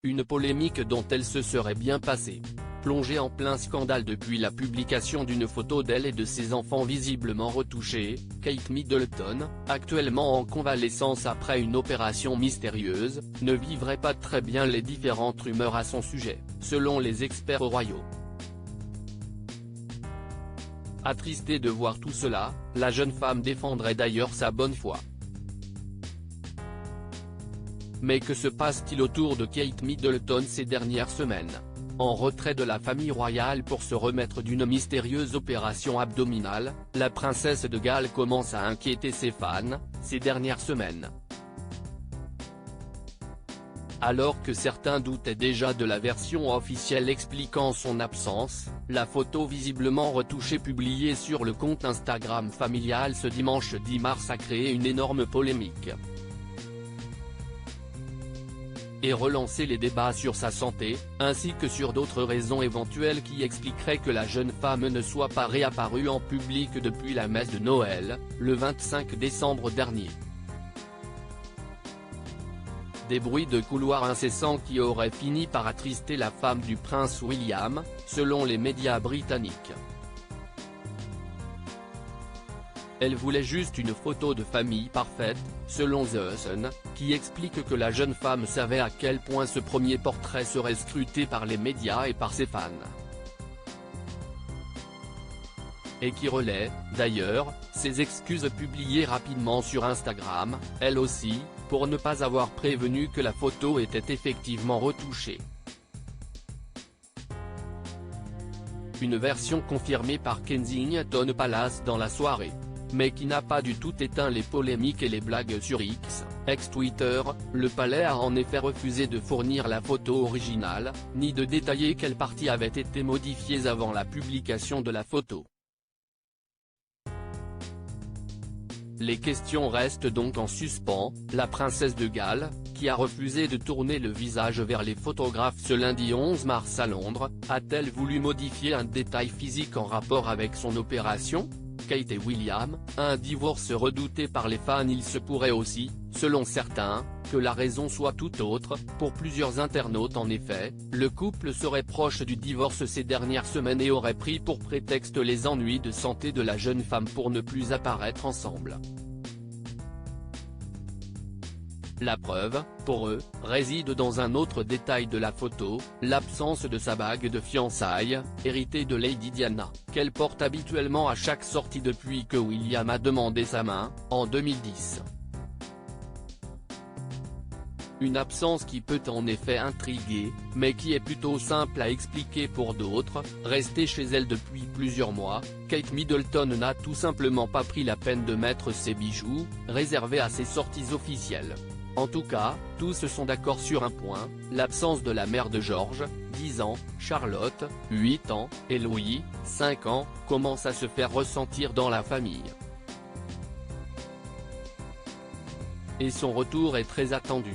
Une polémique dont elle se serait bien passée. Plongée en plein scandale depuis la publication d'une photo d'elle et de ses enfants visiblement retouchés, Kate Middleton, actuellement en convalescence après une opération mystérieuse, ne vivrait pas très bien les différentes rumeurs à son sujet, selon les experts royaux. Attristée de voir tout cela, la jeune femme défendrait d'ailleurs sa bonne foi. Mais que se passe-t-il autour de Kate Middleton ces dernières semaines ? En retrait de la famille royale pour se remettre d'une mystérieuse opération abdominale, la princesse de Galles commence à inquiéter ses fans, ces dernières semaines. Alors que certains doutaient déjà de la version officielle expliquant son absence, la photo visiblement retouchée publiée sur le compte Instagram familial ce dimanche 10 mars a créé une énorme polémique et relancer les débats sur sa santé, ainsi que sur d'autres raisons éventuelles qui expliqueraient que la jeune femme ne soit pas réapparue en public depuis la messe de Noël, le 25 décembre dernier. Des bruits de couloir incessants qui auraient fini par attrister la femme du prince William, selon les médias britanniques. Elle voulait juste une photo de famille parfaite, selon The Sun, qui explique que la jeune femme savait à quel point ce premier portrait serait scruté par les médias et par ses fans. Et qui relaie, d'ailleurs, ses excuses publiées rapidement sur Instagram, elle aussi, pour ne pas avoir prévenu que la photo était effectivement retouchée. Une version confirmée par Kensington Palace dans la soirée, mais qui n'a pas du tout éteint les polémiques et les blagues sur X, ex-Twitter. Le palais a en effet refusé de fournir la photo originale, ni de détailler quelles parties avaient été modifiées avant la publication de la photo. Les questions restent donc en suspens. La princesse de Galles, qui a refusé de tourner le visage vers les photographes ce lundi 11 mars à Londres, a-t-elle voulu modifier un détail physique en rapport avec son opération ? Kate et William, un divorce redouté par les fans. Il se pourrait aussi, selon certains, que la raison soit tout autre. Pour plusieurs internautes en effet, le couple serait proche du divorce ces dernières semaines et aurait pris pour prétexte les ennuis de santé de la jeune femme pour ne plus apparaître ensemble. La preuve, pour eux, réside dans un autre détail de la photo, l'absence de sa bague de fiançailles, héritée de Lady Diana, qu'elle porte habituellement à chaque sortie depuis que William a demandé sa main, en 2010. Une absence qui peut en effet intriguer, mais qui est plutôt simple à expliquer pour d'autres. Restée chez elle depuis plusieurs mois, Kate Middleton n'a tout simplement pas pris la peine de mettre ses bijoux, réservés à ses sorties officielles. En tout cas, tous sont d'accord sur un point, l'absence de la mère de George, 10 ans, Charlotte, 8 ans, et Louis, 5 ans, commence à se faire ressentir dans la famille. Et son retour est très attendu.